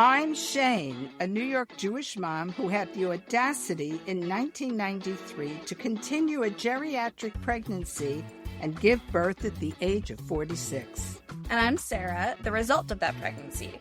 I'm Shain, a New York Jewish mom who had the audacity in 1993 to continue a geriatric pregnancy and give birth at the age of 46. And I'm Sarah, the result of that pregnancy.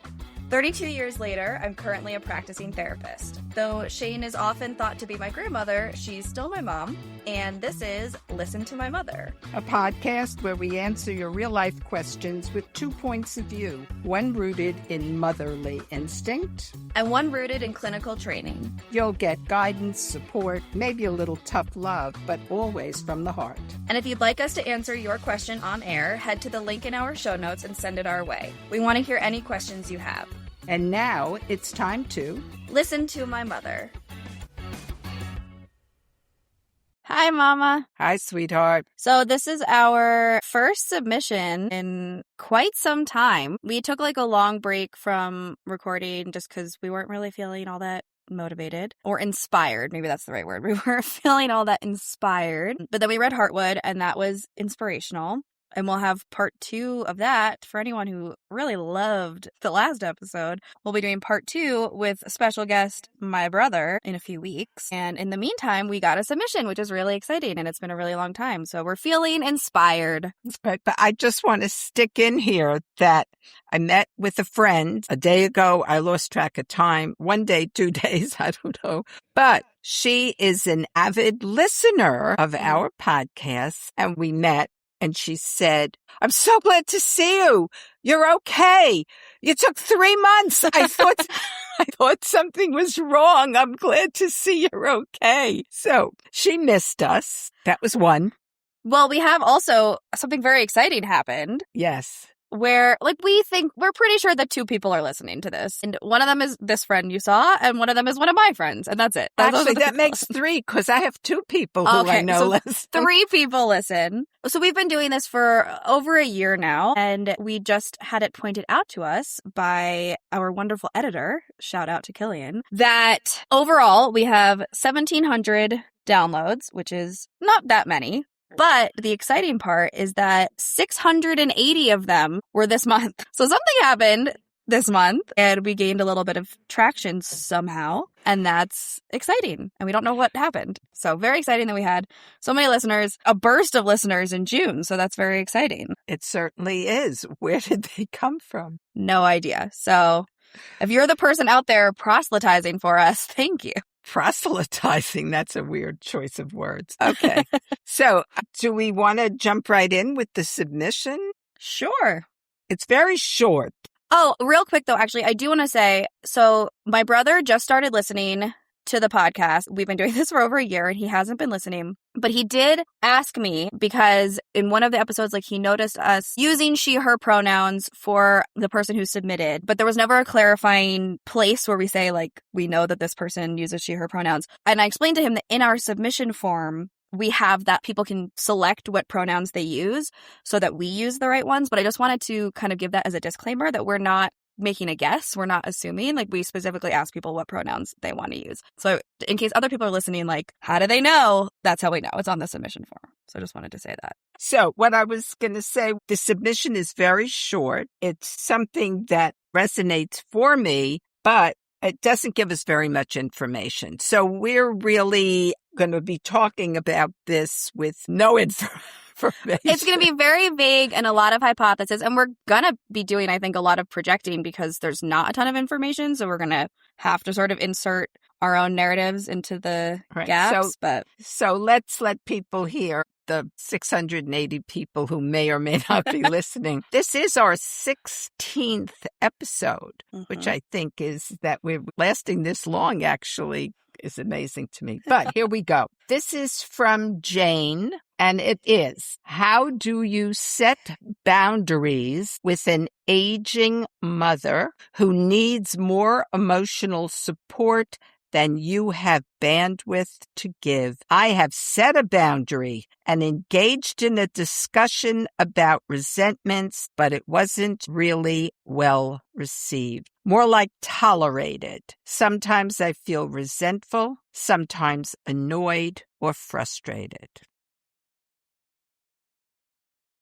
32 years later, I'm currently a practicing therapist. Though Shain is often thought to be my grandmother, she's still my mom, and this is Listen to My Mother, a podcast where we answer your real-life questions with 2 points of view, one rooted in motherly instinct, and one rooted in clinical training. You'll get guidance, support, maybe a little tough love, but always from the heart. And if you'd like us to answer your question on air, head to the link in our show notes and send it our way. We want to hear any questions you have. And now it's time to Listen to My Mother. Hi, Mama. Hi, sweetheart. So this is our first submission in quite some time. We took like a long break from recording just because we weren't really feeling all that motivated or inspired. Maybe that's the right word. We weren't feeling all that inspired. But then we read Heartwood, and that was inspirational. And we'll have part 2 of that for anyone who really loved the last episode. We'll be doing part 2 with special guest, my brother, in a few weeks. And in the meantime, we got a submission, which is really exciting. And it's been a really long time. So we're feeling inspired. But I just want to stick in here that I met with a friend a day ago. I lost track of time. 1 day, 2 days, I don't know. But she is an avid listener of our podcast. And we met. And she said, I'm so glad to see you. You're okay. You took 3 months. I thought something was wrong. I'm glad to see you're okay. So she missed us. That was one. Well, we have also something very exciting happened. Yes. Where, we're pretty sure that 2 people are listening to this. And one of them is this friend you saw, and one of them is one of my friends. And that's it. Actually, that makes 3, because I have 2 people who I know listen. 3 people listen. So we've been doing this for over a year now, and we just had it pointed out to us by our wonderful editor, shout out to Killian, that overall we have 1,700 downloads, which is not that many. But the exciting part is that 680 of them were this month. So something happened this month, and we gained a little bit of traction somehow, and that's exciting. And we don't know what happened. So very exciting that we had so many listeners, a burst of listeners in June. So that's very exciting. It certainly is. Where did they come from? No idea. So if you're the person out there proselytizing for us, thank you. Proselytizing, that's a weird choice of words. Okay. So do we want to jump right in with the submission? Sure. It's very short. Oh, real quick though, actually, I do want to say, so my brother just started listening to the podcast. We've been doing this for over a year, and he hasn't been listening. But he did ask me, because in one of the episodes, he noticed us using she, her pronouns for the person who submitted. But there was never a clarifying place where we say, we know that this person uses she, her pronouns. And I explained to him that in our submission form, we have that people can select what pronouns they use so that we use the right ones. But I just wanted to kind of give that as a disclaimer that we're not making a guess. We're not assuming. We specifically ask people what pronouns they want to use. So in case other people are listening, how do they know? That's how we know. It's on the submission form. So I just wanted to say that. So what I was going to say, the submission is very short. It's something that resonates for me, but it doesn't give us very much information. So we're really going to be talking about this with no information. It's going to be very vague and a lot of hypotheses. And we're going to be doing, I think, a lot of projecting because there's not a ton of information. So we're going to have to sort of insert our own narratives into the gaps. So let's let people hear, the 680 people who may or may not be listening. This is our 16th episode, which I think is that we're lasting this long, actually, is amazing to me. But here we go. This is from Jane. And it is, how do you set boundaries with an aging mother who needs more emotional support than you have bandwidth to give? I have set a boundary and engaged in a discussion about resentments, but it wasn't really well received. More like tolerated. Sometimes I feel resentful, sometimes annoyed or frustrated.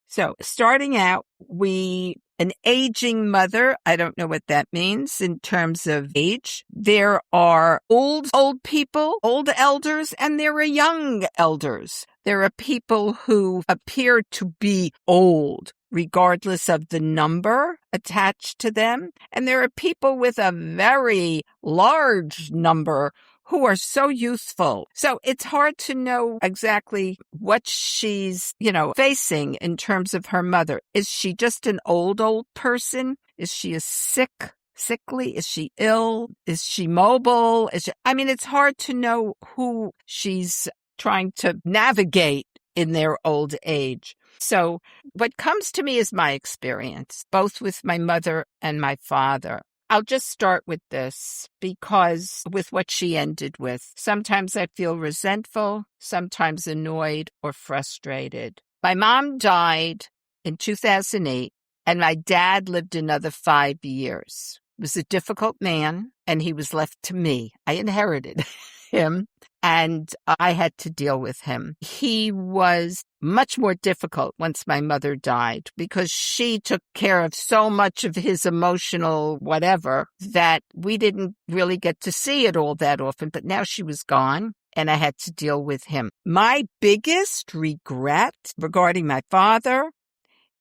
So starting out, we an aging mother. I don't know what that means in terms of age. There are old people, old elders, and there are young elders. There are people who appear to be old, regardless of the number attached to them. And there are people with a very large number who are so youthful. So it's hard to know exactly what she's, facing in terms of her mother. Is she just an old person? Is she sickly? Is she ill? Is she mobile? It's hard to know who she's trying to navigate in their old age. So what comes to me is my experience, both with my mother and my father. I'll just start with this because with what she ended with, sometimes I feel resentful, sometimes annoyed or frustrated. My mom died in 2008 and my dad lived another 5 years. He was a difficult man and he was left to me. I inherited him and I had to deal with him. He was much more difficult once my mother died because she took care of so much of his emotional whatever that we didn't really get to see it all that often. But now she was gone and I had to deal with him. My biggest regret regarding my father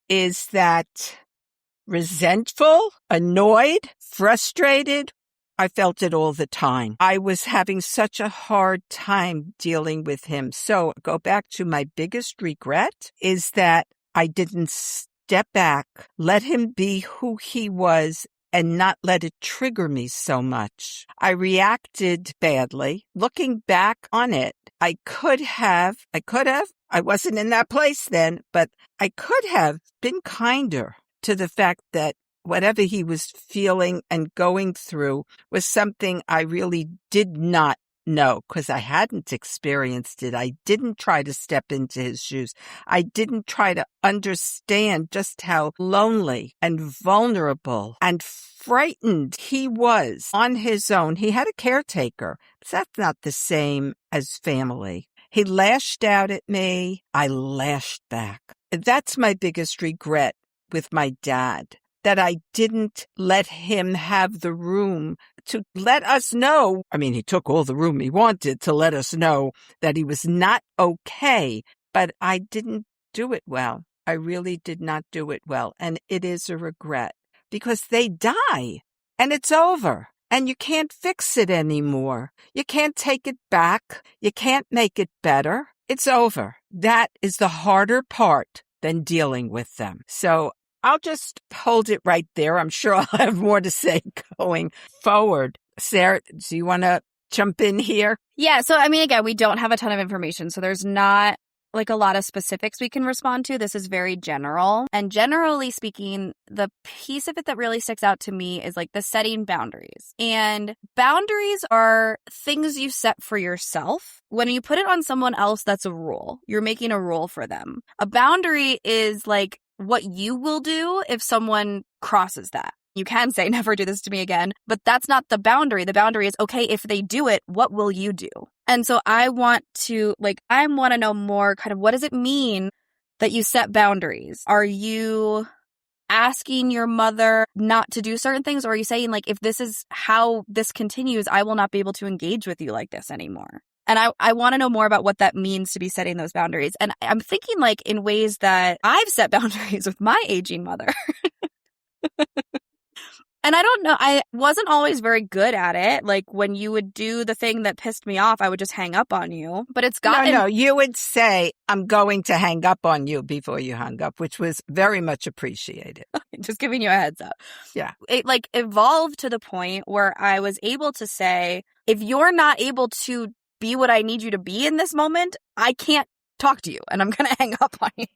is that resentful, annoyed, frustrated, I felt it all the time. I was having such a hard time dealing with him. So go back to my biggest regret is that I didn't step back, let him be who he was, and not let it trigger me so much. I reacted badly. Looking back on it, I wasn't in that place then, but I could have been kinder to the fact that whatever he was feeling and going through was something I really did not know because I hadn't experienced it. I didn't try to step into his shoes. I didn't try to understand just how lonely and vulnerable and frightened he was on his own. He had a caretaker, but that's not the same as family. He lashed out at me. I lashed back. That's my biggest regret with my dad, that I didn't let him have the room to let us know. He took all the room he wanted to let us know that he was not okay, but I didn't do it well. I really did not do it well. And it is a regret because they die and it's over and you can't fix it anymore. You can't take it back. You can't make it better. It's over. That is the harder part than dealing with them. So I'll just hold it right there. I'm sure I'll have more to say going forward. Sarah, do you want to jump in here? Yeah. So, again, we don't have a ton of information. So there's not like a lot of specifics we can respond to. This is very general. And generally speaking, the piece of it that really sticks out to me is like the setting boundaries. And boundaries are things you set for yourself. When you put it on someone else, that's a rule. You're making a rule for them. A boundary is like what you will do if someone crosses that. You can say, never do this to me again, but that's not the boundary. The boundary is, okay, if they do it, what will you do? And so I want to know more kind of what does it mean that you set boundaries? Are you asking your mother not to do certain things? Or are you saying like, if this is how this continues, I will not be able to engage with you like this anymore? And I want to know more about what that means to be setting those boundaries. And I'm thinking like in ways that I've set boundaries with my aging mother. And I don't know, I wasn't always very good at it. Like when you would do the thing that pissed me off, I would just hang up on you. But it's gotten... No, you would say, I'm going to hang up on you before you hung up, which was very much appreciated. Just giving you a heads up. Yeah. It like evolved to the point where I was able to say, if you're not able to be what I need you to be in this moment, I can't talk to you and I'm going to hang up on you.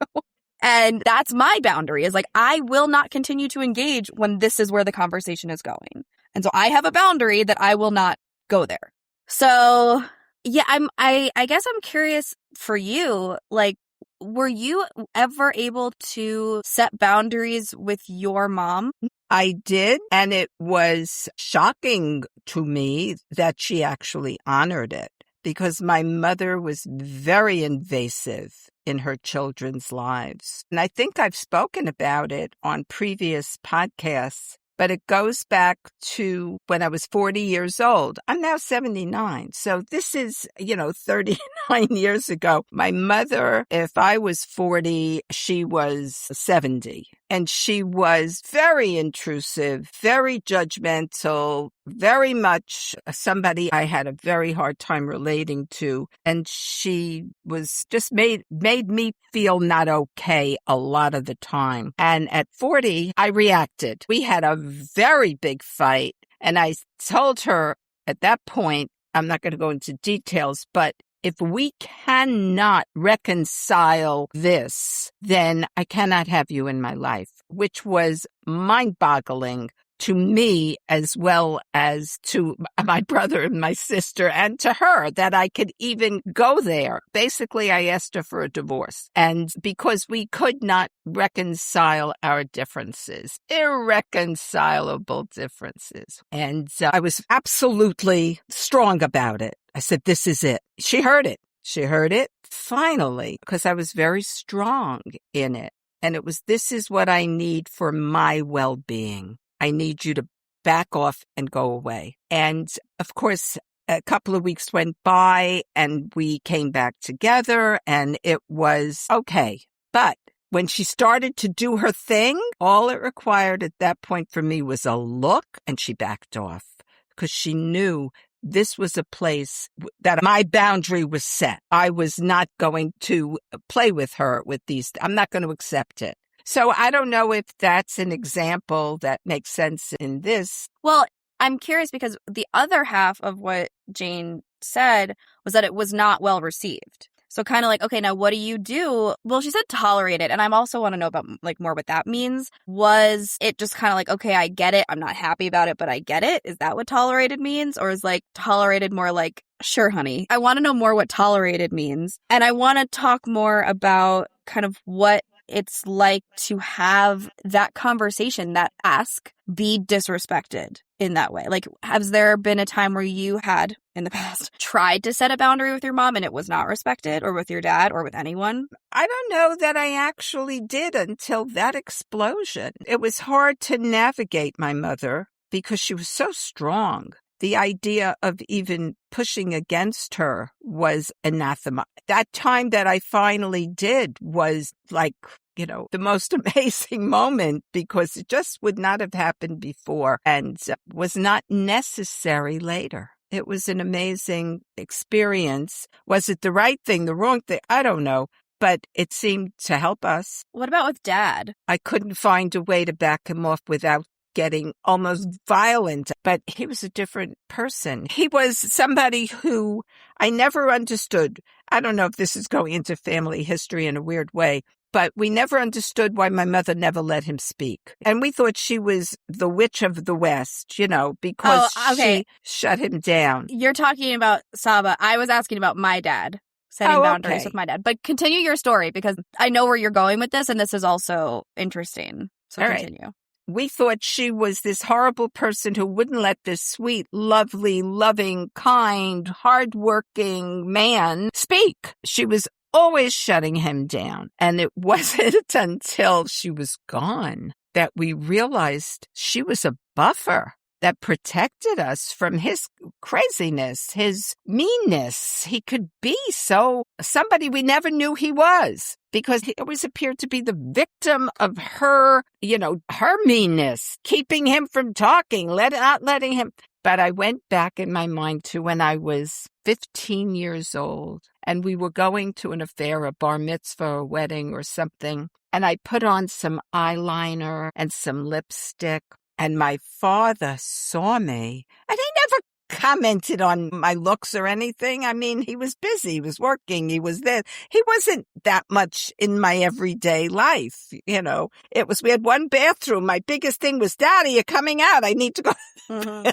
And that's my boundary is like, I will not continue to engage when this is where the conversation is going. And so I have a boundary that I will not go there. So yeah, I guess I'm curious for you, like, were you ever able to set boundaries with your mom? I did. And it was shocking to me that she actually honored it. because my mother was very invasive in her children's lives. And I think I've spoken about it on previous podcasts, but it goes back to when I was 40 years old. I'm now 79. So this is, 39 years ago. My mother, if I was 40, she was 70. And she was very intrusive, very judgmental, very much somebody I had a very hard time relating to. And she was just made me feel not okay a lot of the time. And at 40, I reacted. We had a very big fight. And I told her at that point, I'm not going to go into details, but if we cannot reconcile this, then I cannot have you in my life, which was mind-boggling to me as well as to my brother and my sister and to her that I could even go there. Basically, I asked her for a divorce. And because we could not reconcile our differences, irreconcilable differences. And I was absolutely strong about it. I said, this is it. She heard it. She heard it finally because I was very strong in it. And it was, this is what I need for my well-being. I need you to back off and go away. And of course, a couple of weeks went by and we came back together and it was okay. But when she started to do her thing, all it required at that point for me was a look, and she backed off because she knew this was a place that my boundary was set. I was not going to play with her with these. I'm not going to accept it. So I don't know if that's an example that makes sense in this. Well, I'm curious because the other half of what Jane said was that it was not well received. So kind of like, okay, now what do you do? Well, she said tolerate it. And I also want to know about more what that means. Was it just kind of like, okay, I get it. I'm not happy about it, but I get it. Is that what tolerated means? Or is tolerated more like, sure, honey. I want to know more what tolerated means. And I want to talk more about kind of what it's like to have that conversation, that ask, be disrespected in that way. Has there been a time where you had, in the past, tried to set a boundary with your mom and it was not respected, or with your dad, or with anyone? I don't know that I actually did until that explosion. It was hard to navigate my mother because she was so strong. The idea of even pushing against her was anathema. That time that I finally did was the most amazing moment because it just would not have happened before and was not necessary later. It was an amazing experience. Was it the right thing, the wrong thing? I don't know. But it seemed to help us. What about with Dad? I couldn't find a way to back him off without getting almost violent, but he was a different person. He was somebody who I never understood. I don't know if this is going into family history in a weird way, but we never understood why my mother never let him speak. And we thought she was the witch of the West, because she shut him down. You're talking about Saba. I was asking about my dad. Setting boundaries with my dad. But continue your story because I know where you're going with this, and this is also interesting. So continue. Right. We thought she was this horrible person who wouldn't let this sweet, lovely, loving, kind, hardworking man speak. She was always shutting him down. And it wasn't until she was gone that we realized she was a buffer that protected us from his craziness, his meanness. He could be somebody we never knew he was because he always appeared to be the victim of her, her meanness, keeping him from talking, not letting him. But I went back in my mind to when I was 15 years old and we were going to an affair, a bar mitzvah, a wedding or something. And I put on some eyeliner and some lipstick. And my father saw me, and he never commented on my looks or anything. I mean, he was busy. He was working. He was there. He wasn't that much in my everyday life. We had one bathroom. My biggest thing was, Daddy, you're coming out. I need to go. Mm-hmm.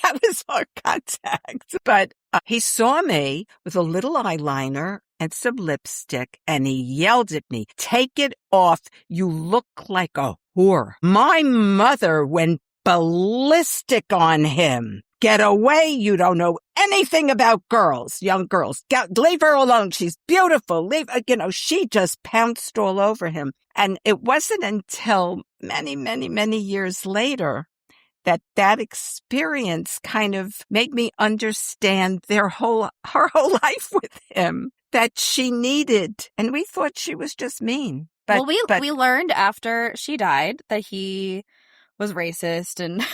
That was our contact. But he saw me with a little eyeliner and some lipstick, and he yelled at me, take it off. You look like a whore. My mother went ballistic on him. Get away. You don't know anything about girls, young girls. Leave her alone. She's beautiful. She just pounced all over him. And it wasn't until many, many, many years later that experience kind of made me understand her whole life with him that she needed. And we thought she was just mean. But we learned after she died that he was racist and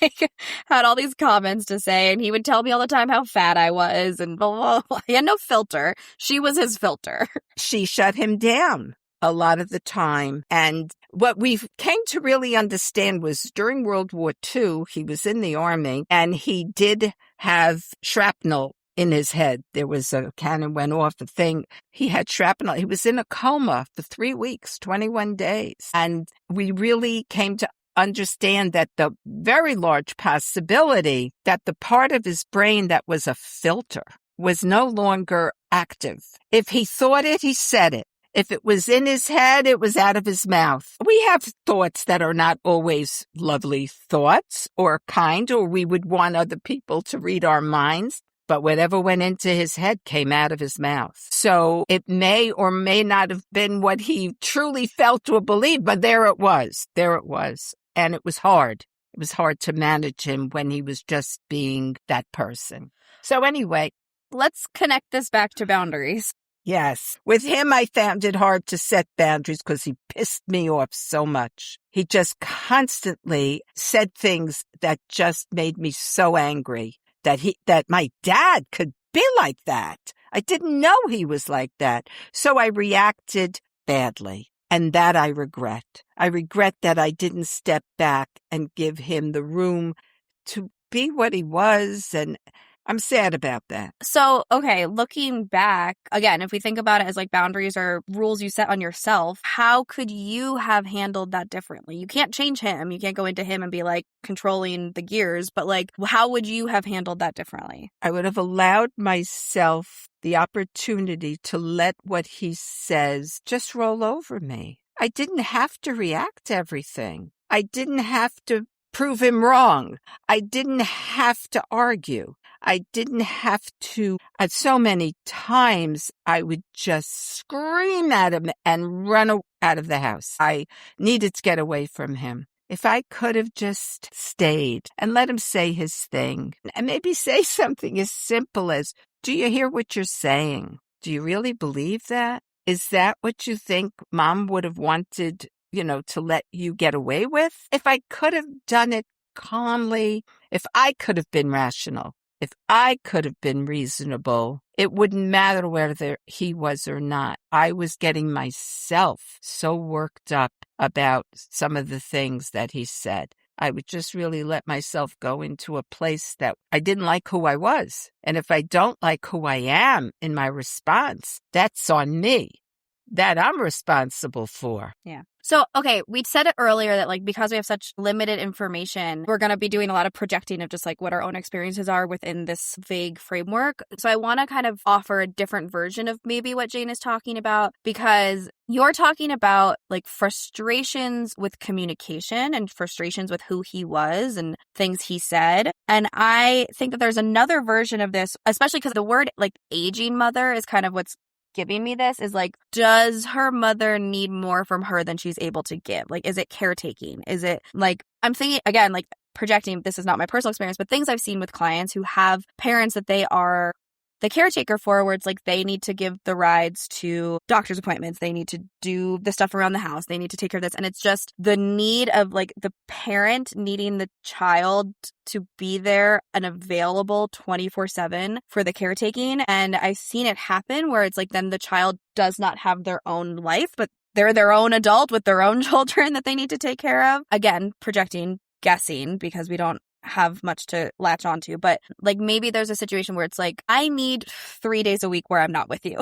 like had all these comments to say, and he would tell me all the time how fat I was and blah, blah, blah. He had no filter. She was his filter. She shut him down a lot of the time. And what we came to really understand was during World War II, he was in the army and he did have shrapnel in his head. There was a cannon went off, the thing. He had shrapnel. He was in a coma for 3 weeks, 21 days. And we really came to understand that the very large possibility that the part of his brain that was a filter was no longer active. If he thought it, he said it. If it was in his head, it was out of his mouth. We have thoughts that are not always lovely thoughts or kind, or we would want other people to read our minds. But whatever went into his head came out of his mouth. So it may or may not have been what he truly felt or believed, but there it was. There it was. And it was hard. It was hard to manage him when he was just being that person. So anyway. Let's connect this back to boundaries. Yes. With him, I found it hard to set boundaries because he pissed me off so much. He just constantly said things that just made me so angry that my dad could be like that. I didn't know he was like that. So I reacted badly. And that I regret. I regret that I didn't step back and give him the room to be what he was. And I'm sad about that. So, okay, looking back, again, if we think about it as like boundaries or rules you set on yourself, how could you have handled that differently? You can't change him. You can't go into him and be like controlling the gears, but like, how would you have handled that differently? I would have allowed myself the opportunity to let what he says just roll over me. I didn't have to react to everything. I didn't have to prove him wrong. I didn't have to argue. I didn't have to. At so many times, I would just scream at him and run out of the house. I needed to get away from him. If I could have just stayed and let him say his thing and maybe say something as simple as, do you hear what you're saying? Do you really believe that? Is that what you think Mom would have wanted, to let you get away with? If I could have done it calmly, if I could have been rational, if I could have been reasonable, it wouldn't matter whether he was or not. I was getting myself so worked up about some of the things that he said. I would just really let myself go into a place that I didn't like who I was. And if I don't like who I am in my response, that's on me. That I'm responsible for. Yeah. So, okay, we said it earlier that like because we have such limited information, we're going to be doing a lot of projecting of just like what our own experiences are within this vague framework. So I want to kind of offer a different version of maybe what Jane is talking about, because you're talking about like frustrations with communication and frustrations with who he was and things he said. And I think that there's another version of this, especially because the word like aging mother is kind of what's giving me this, is like, does her mother need more from her than she's able to give? Like, is it caretaking? Is it like, I'm thinking again, like projecting, this is not my personal experience, but things I've seen with clients who have parents that they are the caretaker for, where it's like they need to give the rides to doctor's appointments. They need to do the stuff around the house. They need to take care of this. And it's just the need of like the parent needing the child to be there and available 24/7 for the caretaking. And I've seen it happen where it's like then the child does not have their own life, but they're their own adult with their own children that they need to take care of. Again, projecting, guessing, because we don't have much to latch onto, but like maybe there's a situation where it's like, I need 3 days a week where I'm not with you.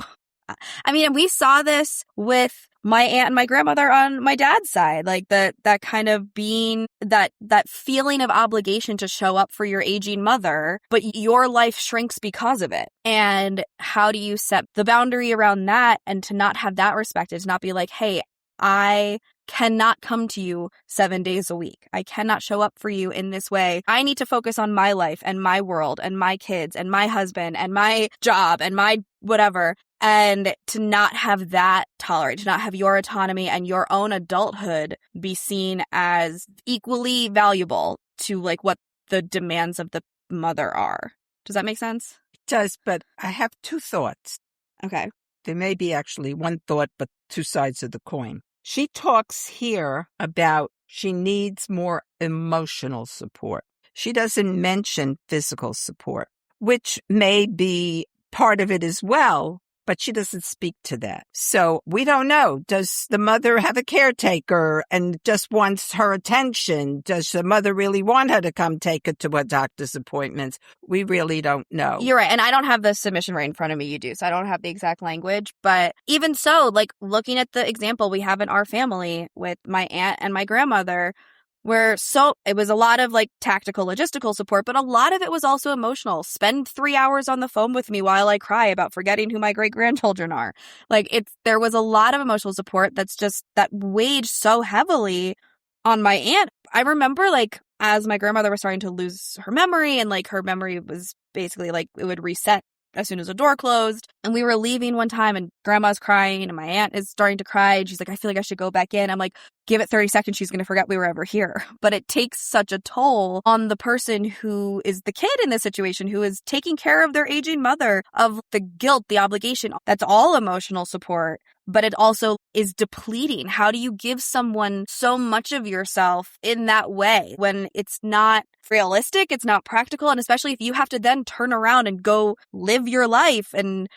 I mean, and we saw this with my aunt and my grandmother on my dad's side, like that kind of being that feeling of obligation to show up for your aging mother, but your life shrinks because of it. And how do you set the boundary around that and to not have that respected, to not be like, hey, I cannot come to you 7 days a week. I cannot show up for you in this way. I need to focus on my life and my world and my kids and my husband and my job and my whatever. And to not have that tolerated, to not have your autonomy and your own adulthood be seen as equally valuable to like what the demands of the mother are. Does that make sense? It does, but I have two thoughts. Okay. There may be actually one thought, but two sides of the coin. She talks here about she needs more emotional support. She doesn't mention physical support, which may be part of it as well, but she doesn't speak to that. So we don't know. Does the mother have a caretaker and just wants her attention? Does the mother really want her to come take her to her doctor's appointments? We really don't know. You're right. And I don't have the submission right in front of me. You do. So I don't have the exact language. But even so, like looking at the example we have in our family with my aunt and my grandmother, where it was a lot of like tactical, logistical support, but a lot of it was also emotional. Spend 3 hours on the phone with me while I cry about forgetting who my great grandchildren are. Like there was a lot of emotional support that weighed so heavily on my aunt. I remember like as my grandmother was starting to lose her memory and like her memory was basically like it would reset as soon as the door closed. And we were leaving one time and grandma's crying and my aunt is starting to cry. And she's like, I feel like I should go back in. I'm like, give it 30 seconds. She's going to forget we were ever here. But it takes such a toll on the person who is the kid in this situation, who is taking care of their aging mother, of the guilt, the obligation. That's all emotional support. But it also is depleting. How do you give someone so much of yourself in that way when it's not realistic, it's not practical, and especially if you have to then turn around and go live your life and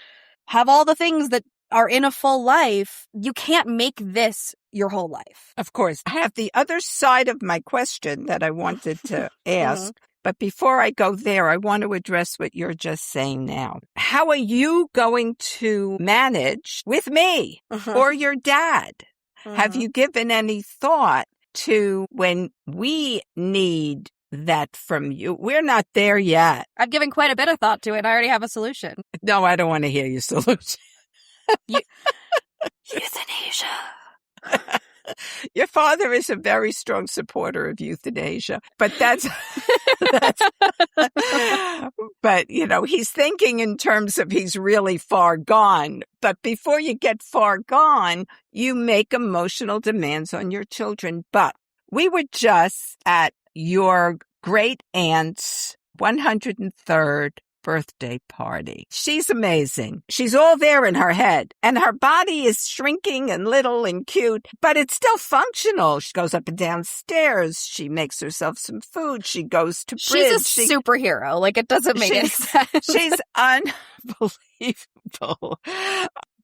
have all the things that are in a full life, you can't make this your whole life. Of course. I have the other side of my question that I wanted to ask. But before I go there, I want to address what you're just saying now. How are you going to manage with me or your dad? Have you given any thought to when we need that from you? We're not there yet. I've given quite a bit of thought to it. I already have a solution. No, I don't want to hear your solution. Euthanasia. Your father is a very strong supporter of euthanasia, but but you know, he's thinking in terms of he's really far gone. But before you get far gone, you make emotional demands on your children. But we were just at your great aunt's 103rd birthday party. She's amazing. She's all there in her head, and her body is shrinking and little and cute, but it's still functional. She goes up and down stairs. She makes herself some food. She goes to bridge. She's a superhero. Like, it doesn't make any sense. She's unbelievable.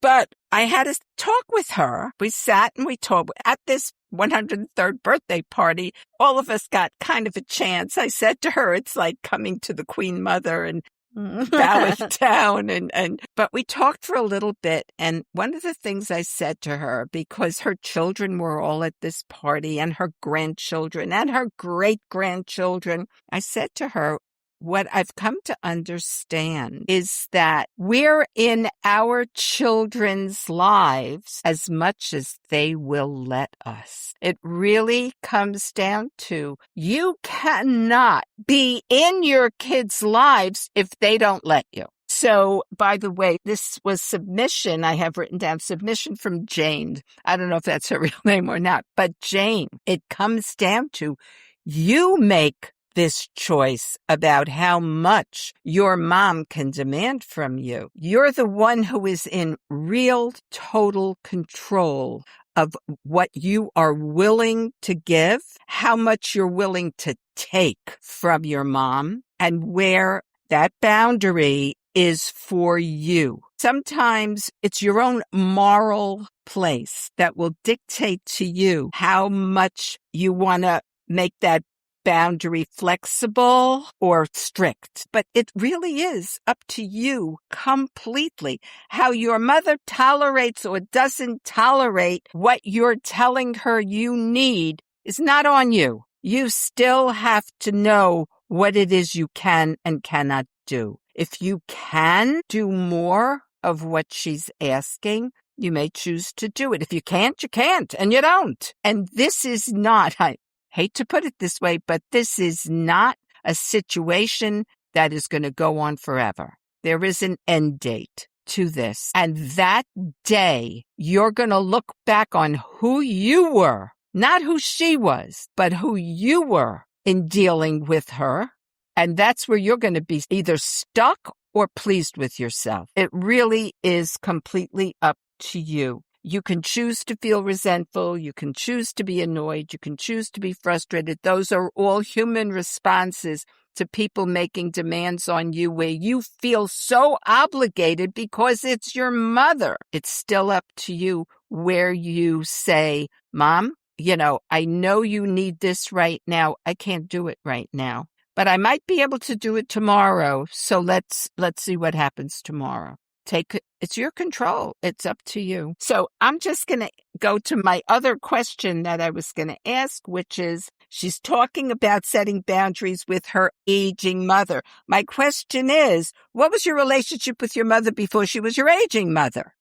But I had a talk with her. We sat and we talked at this 103rd birthday party. All of us got kind of a chance. I said to her, it's like coming to the Queen Mother and bowing down. But we talked for a little bit. And one of the things I said to her, because her children were all at this party and her grandchildren and her great grandchildren, I said to her, what I've come to understand is that we're in our children's lives as much as they will let us. It really comes down to you cannot be in your kids' lives if they don't let you. So, by the way, this was submission. I have written down submission from Jane. I don't know if that's her real name or not, but Jane, it comes down to you make this choice about how much your mom can demand from you. You're the one who is in real, total control of what you are willing to give, how much you're willing to take from your mom, and where that boundary is for you. Sometimes it's your own moral place that will dictate to you how much you want to make that boundary flexible or strict. But it really is up to you completely. How your mother tolerates or doesn't tolerate what you're telling her you need is not on you. You still have to know what it is you can and cannot do. If you can do more of what she's asking, You may choose to do it. If you can't, you can't, and you don't. And this is not, I hate to put it this way, but this is not a situation that is going to go on forever. There is an end date to this. And that day, you're going to look back on who you were, not who she was, but who you were in dealing with her. And that's where you're going to be either stuck or pleased with yourself. It really is completely up to you. You can choose to feel resentful. You can choose to be annoyed. You can choose to be frustrated. Those are all human responses to people making demands on you where you feel so obligated because it's your mother. It's still up to you where you say, Mom, I know you need this right now. I can't do it right now, but I might be able to do it tomorrow. So let's see what happens tomorrow. It's your control. It's up to you. So I'm just going to go to my other question that I was going to ask, which is, she's talking about setting boundaries with her aging mother. My question is, what was your relationship with your mother before she was your aging mother?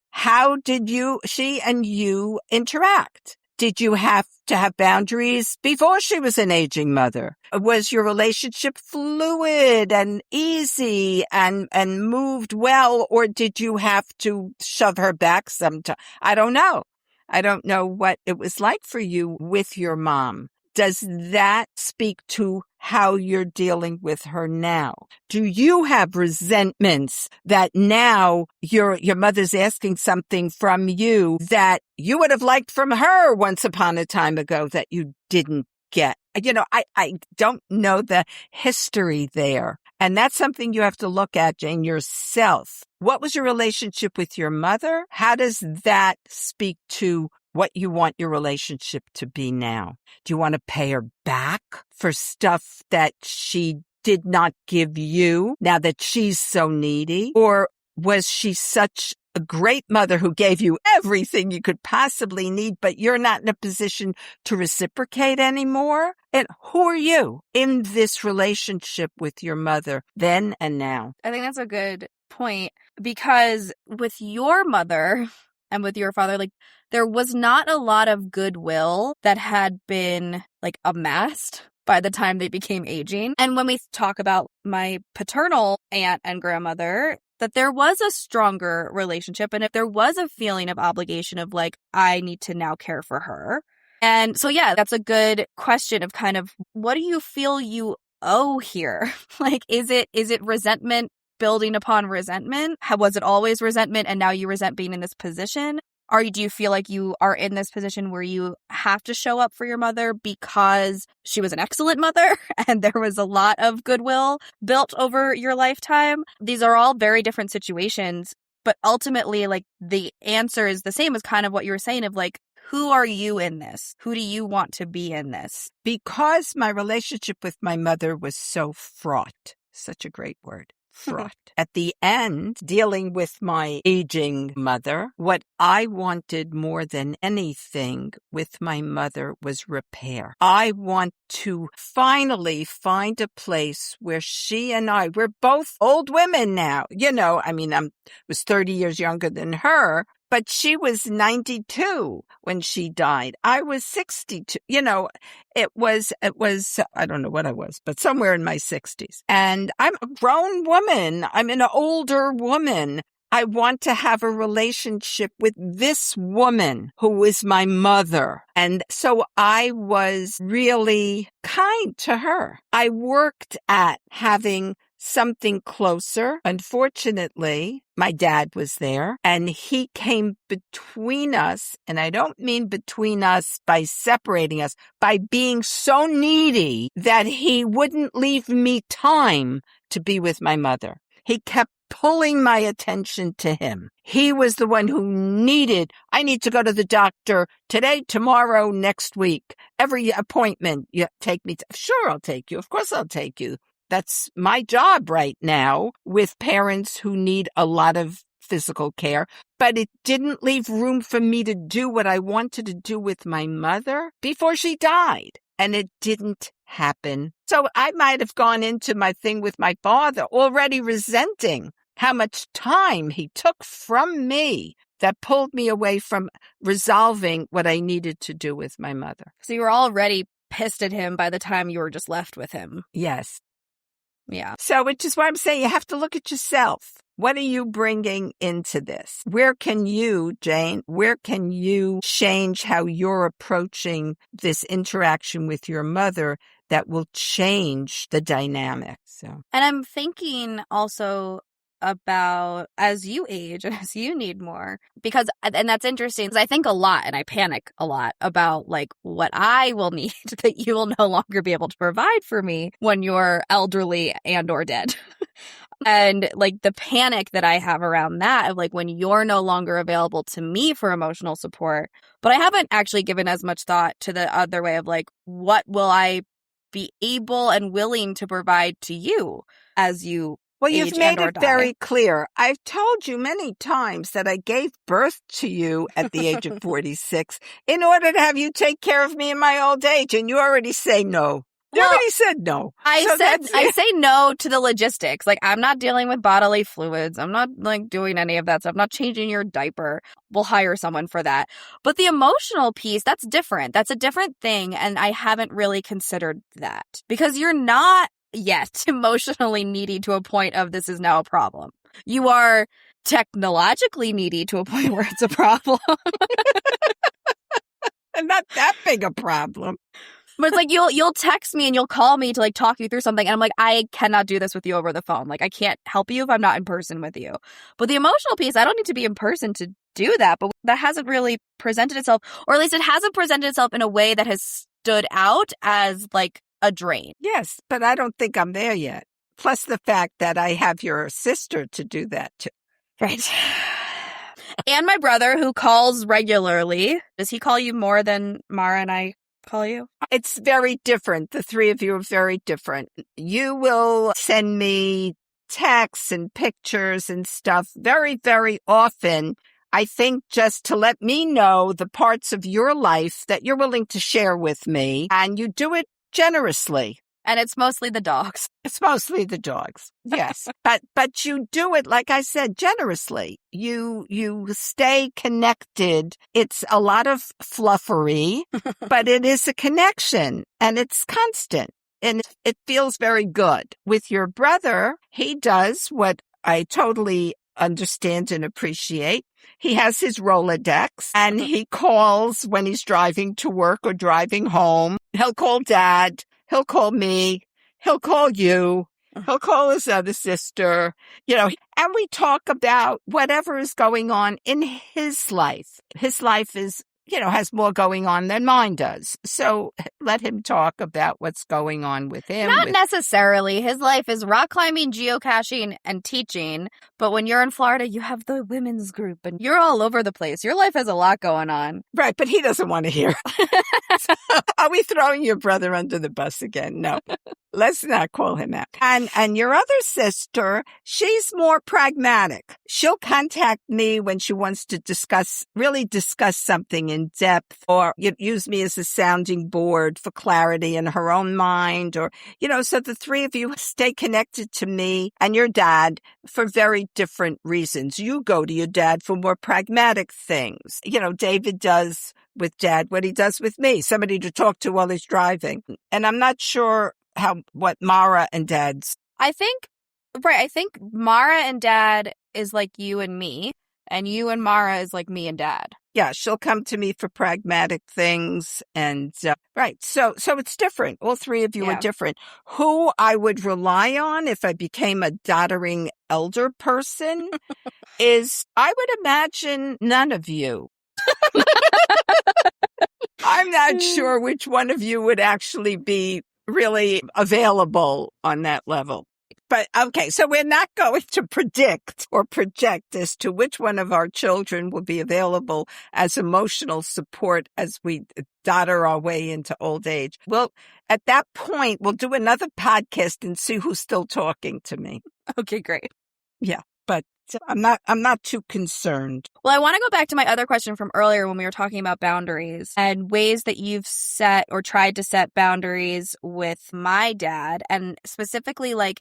How did she and you interact? Did you have to have boundaries before she was an aging mother? Was your relationship fluid and easy and moved well, or did you have to shove her back sometime? I don't know. I don't know what it was like for you with your mom. Does that speak to how you're dealing with her now? Do you have resentments that now your mother's asking something from you that you would have liked from her once upon a time ago that you didn't get? I don't know the history there. And that's something you have to look at, Jane, yourself. What was your relationship with your mother? How does that speak to what you want your relationship to be now? Do you want to pay her back for stuff that she did not give you now that she's so needy? Or was she such a great mother who gave you everything you could possibly need, but you're not in a position to reciprocate anymore? And who are you in this relationship with your mother then and now? I think that's a good point, because with your mother and with your father, there was not a lot of goodwill that had been amassed by the time they became aging. And when we talk about my paternal aunt and grandmother, that there was a stronger relationship, and if there was a feeling of obligation of I need to now care for her. And so, yeah, that's a good question of kind of, what do you feel you owe here? Is it resentment building upon resentment? Was it always resentment and now you resent being in this position? Or do you feel like you are in this position where you have to show up for your mother because she was an excellent mother and there was a lot of goodwill built over your lifetime? These are all very different situations, but ultimately, the answer is the same as kind of what you were saying of who are you in this? Who do you want to be in this? Because my relationship with my mother was so fraught, such a great word. Fraught. At the end, dealing with my aging mother, what I wanted more than anything with my mother was repair. I want to finally find a place where she and we're both old women now. I was 30 years younger than her, but she was 92 when she died. I was 62. It was, I don't know what I was, but somewhere in my 60s. And I'm a grown woman. I'm an older woman. I want to have a relationship with this woman who is my mother. And so I was really kind to her. I worked at having something closer. Unfortunately, my dad was there and he came between us. And I don't mean between us by separating us, by being so needy that he wouldn't leave me time to be with my mother. He kept pulling my attention to him. He was the one who I need to go to the doctor today, tomorrow, next week. Every appointment, you take me to. Sure, I'll take you. Of course, I'll take you. That's my job right now with parents who need a lot of physical care. But it didn't leave room for me to do what I wanted to do with my mother before she died. And it didn't happen. So I might have gone into my thing with my father already resenting how much time he took from me that pulled me away from resolving what I needed to do with my mother. So you were already pissed at him by the time you were just left with him. Yes. Yeah. So which is why I'm saying you have to look at yourself. What are you bringing into this? Where can you, Jane, where can you change how you're approaching this interaction with your mother that will change the dynamic? So, and I'm thinking also about as you age and as you need more, because, and that's interesting, because I think a lot and I panic a lot about like what I will need that you will no longer be able to provide for me when you're elderly and or dead. And like the panic that I have around that of like when you're no longer available to me for emotional support. But I haven't actually given as much thought to the other way of like, what will I be able and willing to provide to you as you well, age you've made and or it die? very clear. I've told you many times that I gave birth to you at the age of 46 in order to have you take care of me in my old age. And you already say no. You already said no. I say no to the logistics. Like, I'm not dealing with bodily fluids. I'm not like doing any of that stuff. I'm not changing your diaper. We'll hire someone for that. But the emotional piece, that's different. That's a different thing. And I haven't really considered that because you're not yet emotionally needy to a point of this is now a problem. You are technologically needy to a point where it's a problem. And not that big a problem. But it's like you'll text me and you'll call me to like talk you through something. And I'm like, I cannot do this with you over the phone. Like I can't help you if I'm not in person with you. But the emotional piece, I don't need to be in person to do that. But that hasn't really presented itself, or at least it hasn't presented itself in a way that has stood out as like a drain. Yes, but I don't think I'm there yet. Plus the fact that I have your sister to do that too. Right. And my brother who calls regularly. Does he call you more than Mara and I call you? It's very different. The three of you are very different. You will send me texts and pictures and stuff very, very often. I think just to let me know the parts of your life that you're willing to share with me, and you do it generously. And it's mostly the dogs. It's mostly the dogs. Yes. but you do it, like I said, generously. You stay connected. It's a lot of fluffery, but it is a connection and it's constant and it feels very good. With your brother, he does what I totally understand and appreciate. He has his Rolodex and he calls when he's driving to work or driving home. He'll call Dad. He'll call me. He'll call you. He'll call his other sister, and we talk about whatever is going on in his life. His life is, has more going on than mine does. So let him talk about what's going on with him. Not necessarily. His life is rock climbing, geocaching, and teaching. But when you're in Florida, you have the women's group and you're all over the place. Your life has a lot going on. Right, but he doesn't want to hear. So, are we throwing your brother under the bus again? No. Let's not call him out. And your other sister, she's more pragmatic. She'll contact me when she wants to discuss something in depth, or use me as a sounding board for clarity in her own mind, or, so the three of you stay connected to me and your dad for very different reasons. You go to your dad for more pragmatic things. David does with Dad what he does with me, somebody to talk to while he's driving. And I'm not sure what Mara and Dad's. I think Mara and Dad is like you and me, and you and Mara is like me and Dad. Yeah, she'll come to me for pragmatic things. And right. So it's different. All three of you are different. Who I would rely on if I became a doddering elder person is, I would imagine, none of you. I'm not sure which one of you would actually be really available on that level. But okay, so we're not going to predict or project as to which one of our children will be available as emotional support as we dodder our way into old age. Well, at that point, we'll do another podcast and see who's still talking to me. Okay, great. Yeah, but I'm not too concerned. Well, I want to go back to my other question from earlier when we were talking about boundaries and ways that you've set or tried to set boundaries with my dad, and specifically like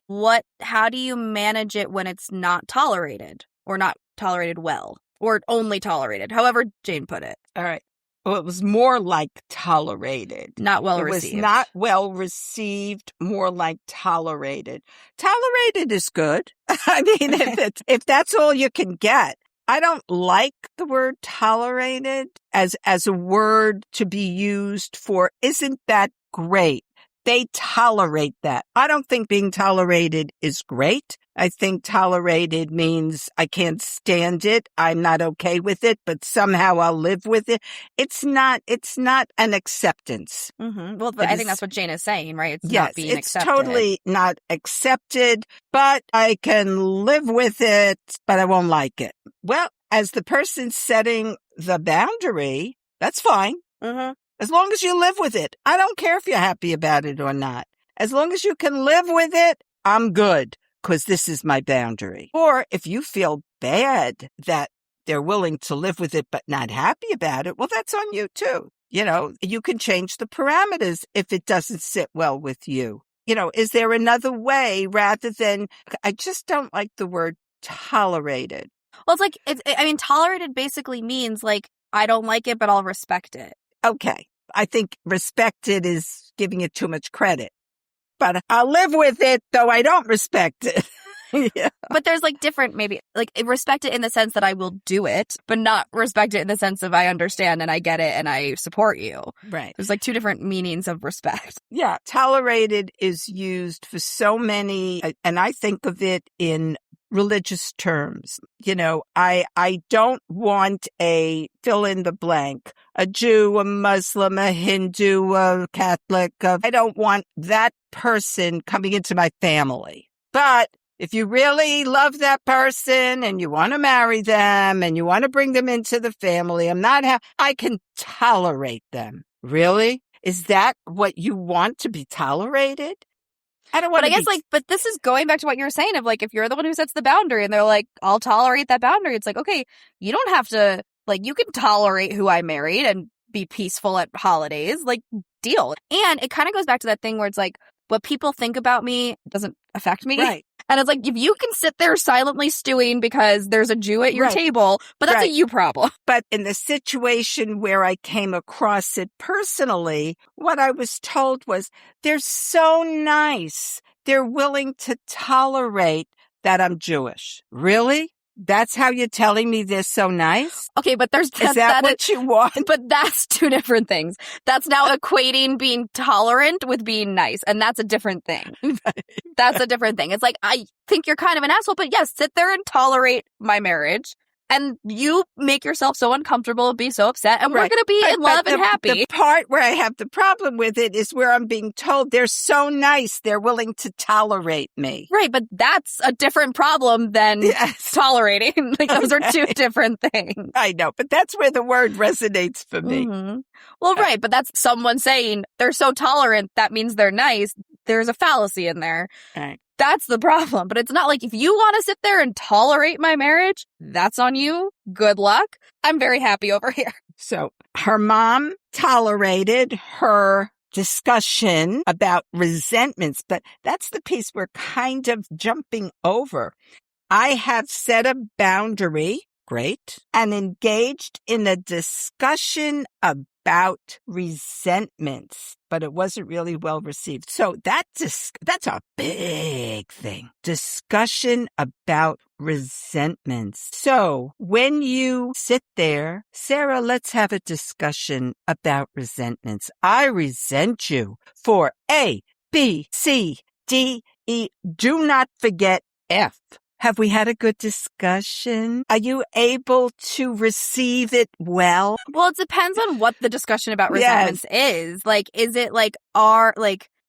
how do you manage it when it's not tolerated or not tolerated well? or only tolerated, however Jane put it. All right. Well, it was more like tolerated. Not well It received. was not well received, more like tolerated. Tolerated is good. I mean, if that's all you can get. I don't like the word tolerated as a word to be used for, isn't that great? They tolerate that. I don't think being tolerated is great. I think tolerated means I can't stand it. I'm not okay with it, but somehow I'll live with it. It's not an acceptance. Mm-hmm. Well, I think that's what Jane is saying, right? It's not being accepted. It's totally not accepted, but I can live with it, but I won't like it. Well, as the person setting the boundary, that's fine. Mm-hmm. As long as you live with it. I don't care if you're happy about it or not. As long as you can live with it, I'm good, because this is my boundary. Or if you feel bad that they're willing to live with it but not happy about it, well, that's on you too. You know, you can change the parameters if it doesn't sit well with you. You know, is there another way rather than, I just don't like the word tolerated. Well, it's like, tolerated basically means like, I don't like it, but I'll respect it. Okay. I think respected is giving it too much credit. But I'll live with it, though I don't respect it. Yeah. But there's like different, maybe like respect it in the sense that I will do it, but not respect it in the sense of I understand and I get it and I support you. Right. There's like two different meanings of respect. Yeah. Tolerated is used for so many, and I think of it in religious terms. You know, I don't want a fill in the blank, a Jew, a Muslim, a Hindu, a Catholic. I don't want that person coming into my family. But if you really love that person and you want to marry them and you want to bring them into the family, I can tolerate them. Really? Is that what you want to be tolerated? I don't want to. But I guess but this is going back to what you were saying of like, if you're the one who sets the boundary and they're like, I'll tolerate that boundary. It's like, okay, you don't have to, like, you can tolerate who I married and be peaceful at holidays, like, deal. And it kind of goes back to that thing where it's like, what people think about me doesn't affect me. Right. And it's like, if you can sit there silently stewing because there's a Jew at your table, but that's a you problem. But in the situation where I came across it personally, what I was told was, they're so nice. They're willing to tolerate that I'm Jewish. Really? That's how you're telling me they're so nice? Okay, but is that what you want? But that's two different things. That's now equating being tolerant with being nice, and that's a different thing. That's a different thing. It's like, I think you're kind of an asshole, but yes, sit there and tolerate my marriage, and you make yourself so uncomfortable and be so upset, and we're going to be in love and happy. The part where I have the problem with it is where I'm being told they're so nice, they're willing to tolerate me. Right, but that's a different problem than tolerating. Like, those are two different things. I know, but that's where the word resonates for me. Mm-hmm. Well, right, but that's someone saying they're so tolerant, that means they're nice. There's a fallacy in there. Right. That's the problem. But it's not like, if you want to sit there and tolerate my marriage, that's on you. Good luck. I'm very happy over here. So her mom tolerated her discussion about resentments, but that's the piece we're kind of jumping over. I have set a boundary, great, and engaged in a discussion about resentments, but it wasn't really well received. So that's a big thing. Discussion about resentments. So when you sit there, Sarah, let's have a discussion about resentments. I resent you for A, B, C, D, E. Do not forget F. Have we had a good discussion? Are you able to receive it well? Well, it depends on what the discussion about resentments is. Like, is it like,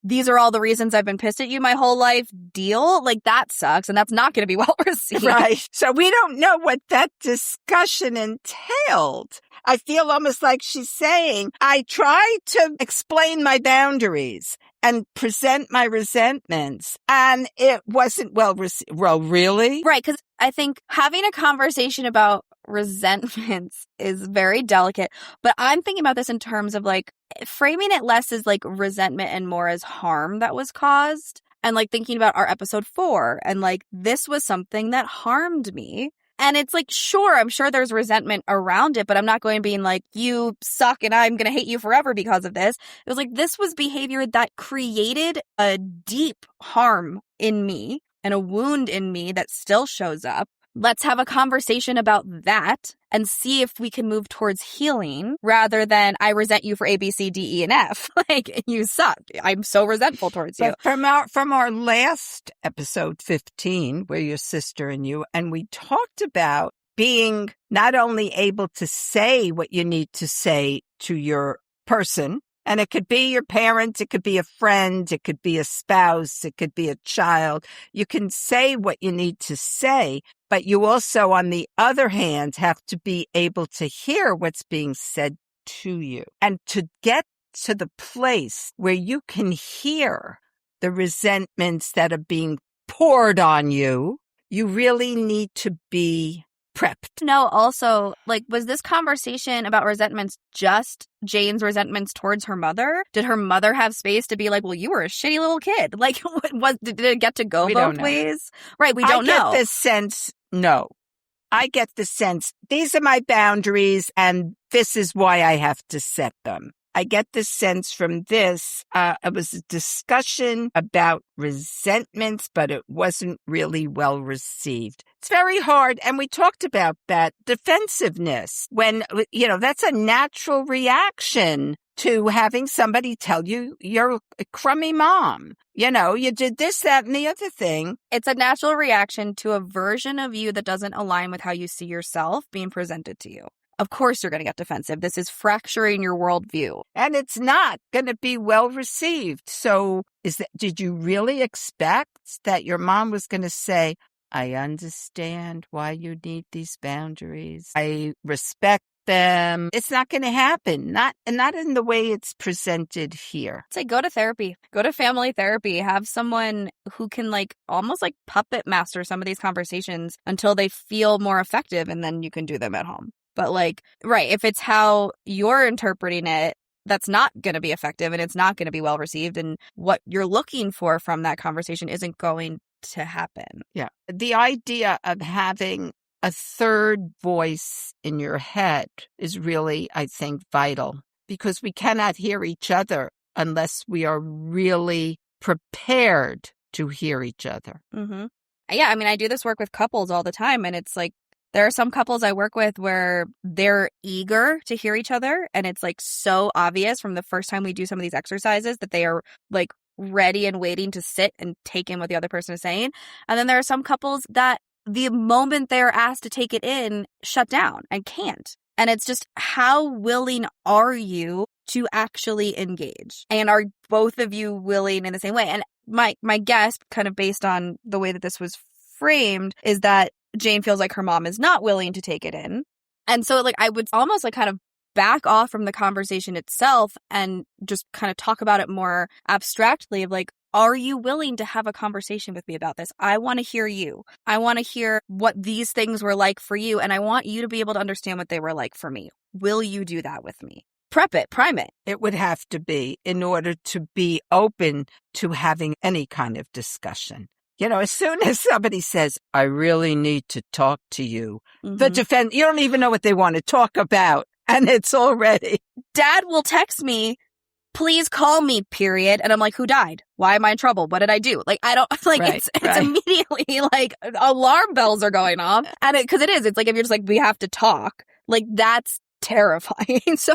these are all the reasons I've been pissed at you my whole life deal? Like, that sucks, and that's not going to be well received. Right. So we don't know what that discussion entailed. I feel almost like she's saying, I tried to explain my boundaries and present my resentments, and it wasn't well received. Well, really? Right, because I think having a conversation about resentments is very delicate, but I'm thinking about this in terms of like framing it less as like resentment and more as harm that was caused, and like thinking about our episode 4 and like, this was something that harmed me. And it's like, sure, I'm sure there's resentment around it, but I'm not going to be like, you suck and I'm going to hate you forever because of this. It was like, this was behavior that created a deep harm in me and a wound in me that still shows up. Let's have a conversation about that and see if we can move towards healing rather than I resent you for A, B, C, D, E, and F. Like, you suck. I'm so resentful towards you. But from our last episode 15, where your sister and you, and we talked about being not only able to say what you need to say to your person, and it could be your parents, it could be a friend, it could be a spouse, it could be a child. You can say what you need to say, but you also, on the other hand, have to be able to hear what's being said to you and to get to the place where you can hear the resentments that are being poured on you. You really need to be prepped. No, also, like, was this conversation about resentments just Jane's resentments towards her mother? Did her mother have space to be like, well, you were a shitty little kid? Like, did it get to go both ways? Right, we don't know. I get this sense, no. I get the sense, these are my boundaries and this is why I have to set them. I get the sense from this, it was a discussion about resentments, but it wasn't really well received. It's very hard. And we talked about that defensiveness when, that's a natural reaction to having somebody tell you you're a crummy mom. You did this, that, and the other thing. It's a natural reaction to a version of you that doesn't align with how you see yourself being presented to you. Of course you're going to get defensive. This is fracturing your worldview. And it's not going to be well received. So did you really expect that your mom was going to say, I understand why you need these boundaries. I respect them. It's not going to happen. Not in the way it's presented here. Say, go to therapy. Go to family therapy. Have someone who can almost puppet master some of these conversations until they feel more effective, and then you can do them at home. But right, if it's how you're interpreting it, that's not going to be effective and it's not going to be well received. And what you're looking for from that conversation isn't going to happen. Yeah. The idea of having a third voice in your head is really, I think, vital because we cannot hear each other unless we are really prepared to hear each other. Mm-hmm. Yeah. I mean, I do this work with couples all the time, and it's there are some couples I work with where they're eager to hear each other. And it's so obvious from the first time we do some of these exercises that they are ready and waiting to sit and take in what the other person is saying. And then there are some couples that the moment they're asked to take it in, shut down and can't. And it's just, how willing are you to actually engage? And are both of you willing in the same way? And my guess, kind of based on the way that this was framed, is that Jane feels like her mom is not willing to take it in. And so I would almost kind of back off from the conversation itself and just kind of talk about it more abstractly of are you willing to have a conversation with me about this? I want to hear you. I want to hear what these things were like for you. And I want you to be able to understand what they were like for me. Will you do that with me? Prep it, prime it. It would have to be in order to be open to having any kind of discussion. As soon as somebody says, I really need to talk to you, the defense, you don't even know what they want to talk about. And it's already. Dad will text me, please call me, period. And I'm like, who died? Why am I in trouble? What did I do? I don't, it's immediately alarm bells are going off. And because it is, it's if you're just we have to talk, that's terrifying. So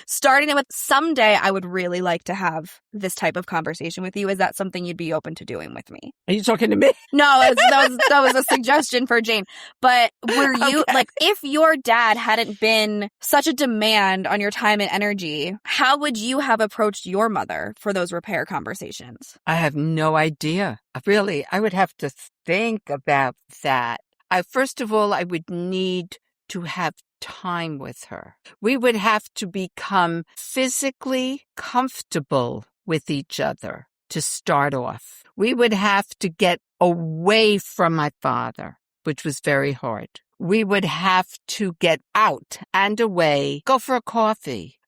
starting it with, someday I would really like to have this type of conversation with you. Is that something you'd be open to doing with me? Are you talking to me? No, that was a suggestion for Jane. But were you if your dad hadn't been such a demand on your time and energy, how would you have approached your mother for those repair conversations? I have no idea. Really, I would have to think about that. First of all, I would need to have time with her. We would have to become physically comfortable with each other to start off. We would have to get away from my father, which was very hard. We would have to get out and away, go for a coffee,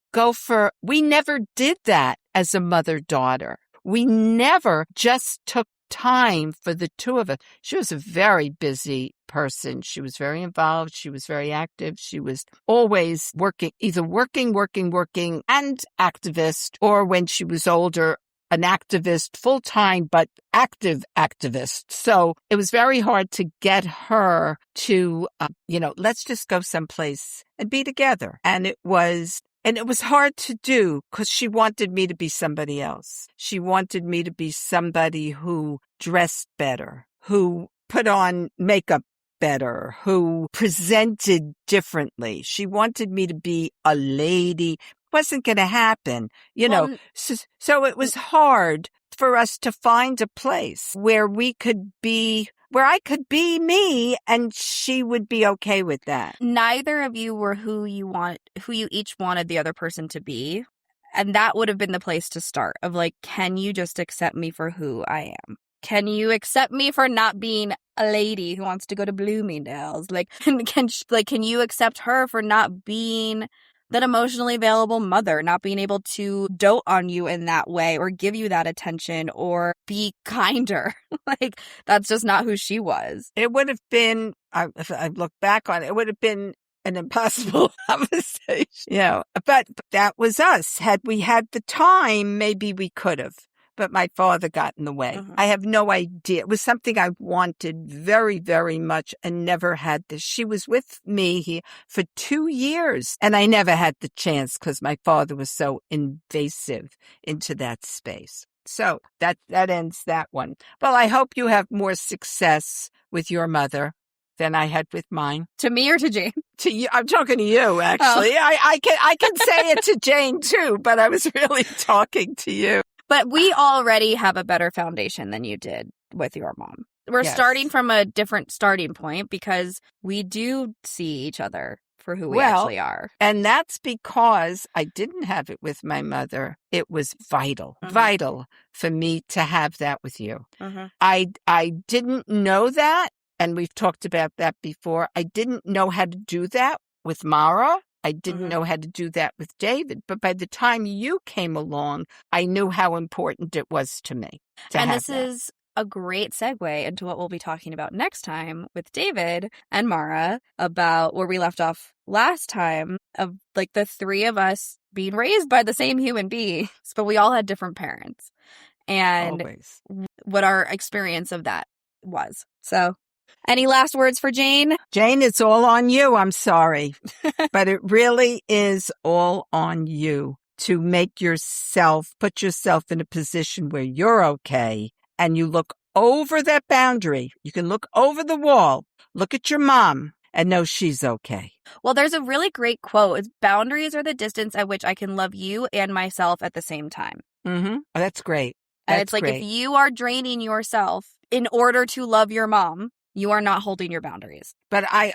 we never did that as a mother-daughter. We never just took time for the two of us. She was a very busy person. She was very involved. She was very active. She was always working, either working, and activist, or when she was older, an activist full-time, but active activist. So it was very hard to get her to, let's just go someplace and be together. And it was hard to do because she wanted me to be somebody else. She wanted me to be somebody who dressed better, who put on makeup better, who presented differently. She wanted me to be a lady. Wasn't going to happen, So it was hard for us to find a place where I could be me and she would be okay with that. Neither of you were who you each wanted the other person to be. And that would have been the place to start of like, can you just accept me for who I am? Can you accept me for not being a lady who wants to go to Bloomingdale's? Like, can you accept her for not being that emotionally available mother, not being able to dote on you in that way or give you that attention or be kinder? Like, that's just not who she was. It would have been, if I look back on it, it would have been an impossible conversation. But that was us. Had we had the time, maybe we could have. But my father got in the way. I have no idea. It was something I wanted very, very much and never had this. She was with me for 2 years and I never had the chance because my father was so invasive into that space. So that ends that one. Well, I hope you have more success with your mother than I had with mine. To me or to Jane? To you. I'm talking to you, actually. Oh. I can say it to Jane too, but I was really talking to you. But we already have a better foundation than you did with your mom. We're starting from a different starting point because we do see each other for who we actually are. And that's because I didn't have it with my mother. It was vital for me to have that with you. I didn't know that, and we've talked about that before. I didn't know how to do that with Mara. I didn't know how to do that with David, but by the time you came along, I knew how important it was to me. And this is a great segue into what we'll be talking about next time with David and Mara about where we left off last time of like the three of us being raised by the same human beings, but we all had different parents and what our experience of that was. So any last words for Jane? Jane, it's all on you. I'm sorry. But it really is all on you to put yourself in a position where you're okay and you look over that boundary. You can look over the wall, look at your mom and know she's okay. Well, there's a really great quote. It's boundaries are the distance at which I can love you and myself at the same time. Oh, that's great. And it's like if you are draining yourself in order to love your mom, you are not holding your boundaries. But I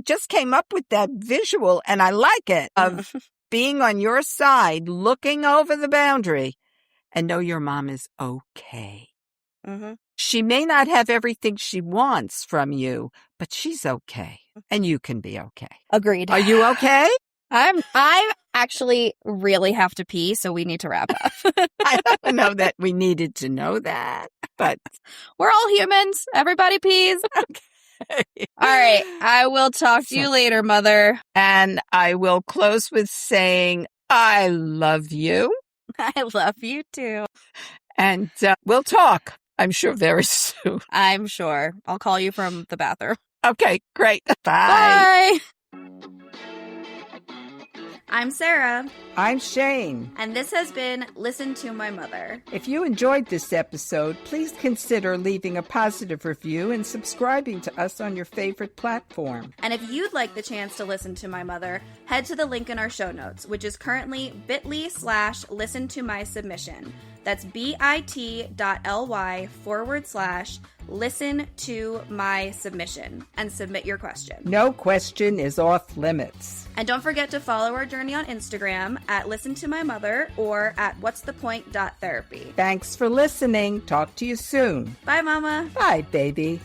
just came up with that visual and I like it of being on your side, looking over the boundary and know your mom is okay. She may not have everything she wants from you, but she's okay and you can be okay. Agreed. Are you okay? I actually really have to pee, so we need to wrap up. I don't know that we needed to know that, but we're all humans. Everybody pees. Okay. All right. I will talk to you later, Mother. And I will close with saying, I love you. I love you too. And we'll talk, I'm sure, very soon. I'm sure. I'll call you from the bathroom. Okay, great. Bye. Bye. I'm Sarah. I'm Shain. And this has been Listen to My Mother. If you enjoyed this episode, please consider leaving a positive review and subscribing to us on your favorite platform. And if you'd like the chance to listen to my mother, head to the link in our show notes, which is currently bit.ly/listen to my submission. That's bit.ly/listen to my submission and submit your question. No question is off limits. And don't forget to follow our journey on Instagram at Listen to My Mother or at whatsthepoint.therapy. Thanks for listening. Talk to you soon. Bye, Mama. Bye, baby.